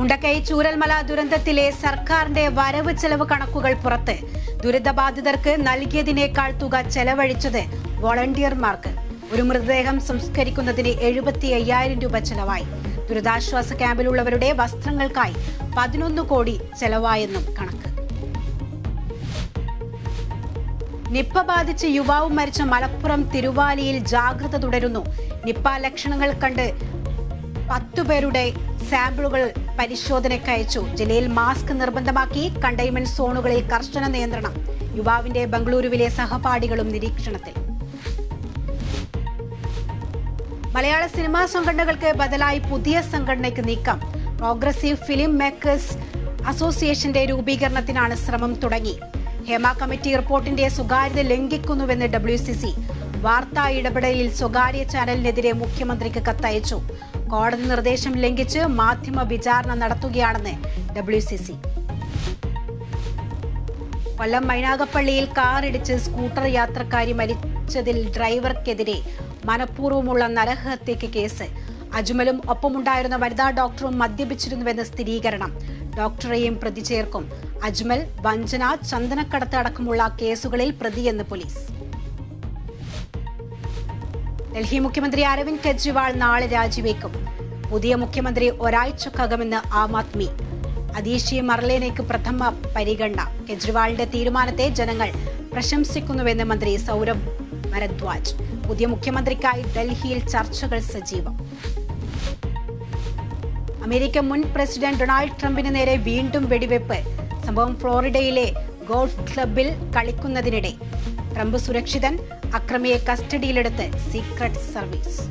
മുണ്ടക്കൈ ചൂരൽമല ദുരന്തത്തിലെ സർക്കാരിന്റെ വരവ് ചെലവ് കണക്കുകൾ പുറത്ത്. ദുരിതബാധിതർക്ക് നൽകിയതിനേക്കാൾ തുക ചെലവഴിച്ചത് വോളണ്ടിയർമാർക്ക്. ഒരു മൃതദേഹം സംസ്കരിക്കുന്നതിന് 75,000 രൂപ ചെലവായി. ദുരിതാശ്വാസ ക്യാമ്പിലുള്ളവരുടെ വസ്ത്രങ്ങൾക്കായി 11 കോടി ചെലവായെന്നും കണക്ക്. നിപ്പ ബാധിച്ച് യുവാവ് മരിച്ച മലപ്പുറം തിരുവാലിയിൽ ജാഗ്രത തുടരുന്നു. നിപ്പ ലക്ഷണങ്ങൾ കണ്ട് 10 പേരുടെ സാമ്പിളുകൾ പരിശോധനയ്ക്കയച്ചു. ജില്ലയിൽ മാസ്ക് നിർബന്ധമാക്കി. കണ്ടെയ്ൻമെന്റ് സോണുകളിൽ കർശന നിയന്ത്രണം. യുവാവിന്റെ ബംഗളൂരുവിലെ സഹപാഠികളും നിരീക്ഷണത്തിൽ. മലയാള സിനിമാ സംഘടനകൾക്ക് ബദലായി പുതിയ സംഘടനയ്ക്ക് നീക്കം. പ്രോഗ്രസീവ് ഫിലിം മേക്കേഴ്സ് അസോസിയേഷന്റെ രൂപീകരണത്തിനാണ് ശ്രമം തുടങ്ങി. ഹേമ കമ്മിറ്റി റിപ്പോർട്ടിന്റെ സ്വകാര്യത ലംഘിക്കുന്നുവെന്ന് WCC. വാർത്താ ഇടപെടലിൽ സ്വകാര്യ ചാനലിനെതിരെ മുഖ്യമന്ത്രിക്ക് കത്തയച്ചു. കോടതി നിർദ്ദേശം ലംഘിച്ച് മാധ്യമ വിചാരണ നടത്തുകയാണെന്ന് WCC. കൊല്ലം മൈനാഗപ്പള്ളിയിൽ കാറിടിച്ച് സ്കൂട്ടർ യാത്രക്കാരി മരിച്ചതിൽ ഡ്രൈവർക്കെതിരെ മനഃപൂർവ്വമുള്ള നരഹത്യയ്ക്ക് കേസ്. അജ്മലും ഒപ്പമുണ്ടായിരുന്ന വനിതാ ഡോക്ടറും മദ്യപിച്ചിരുന്നുവെന്ന് സ്ഥിരീകരണം. ഡോക്ടറെയും പ്രതി ചേർക്കും. അജ്മൽ, വഞ്ചന, ചന്ദനക്കടത്ത് അടക്കമുള്ള കേസുകളിൽ പ്രതിയെന്ന് പോലീസ്. ഡൽഹി മുഖ്യമന്ത്രി അരവിന്ദ് കെജ്രിവാൾ നാളെ രാജിവെക്കും. പുതിയ മുഖ്യമന്ത്രി ഒരാഴ്ചക്കകമെന്ന് ആം ആദ്മി. അദീഷി മർലേനയ്ക്ക് പ്രഥമ പരിഗണന. കെജ്രിവാളിന്റെ തീരുമാനത്തെ ജനങ്ങൾ പ്രശംസിക്കുന്നുവെന്ന് മന്ത്രി സൗരഭ് ഭരദ്വാജ്. പുതിയ മുഖ്യമന്ത്രിക്കായി ഡൽഹിയിൽ ചർച്ചകൾ സജീവം. അമേരിക്ക മുൻ പ്രസിഡന്റ് ഡൊണാൾഡ് ട്രംപിന് നേരെ വീണ്ടും വെടിവെപ്പ്. സംഭവം ഫ്ലോറിഡയിലെ ഗോൾഫ് ക്ലബിൽ കളിക്കുന്നതിനിടെ. ട്രംപ് സുരക്ഷിതൻ. അക്രമിയെ കസ്റ്റഡിയിലെടുത്ത് സീക്രട്ട് സർവീസ്.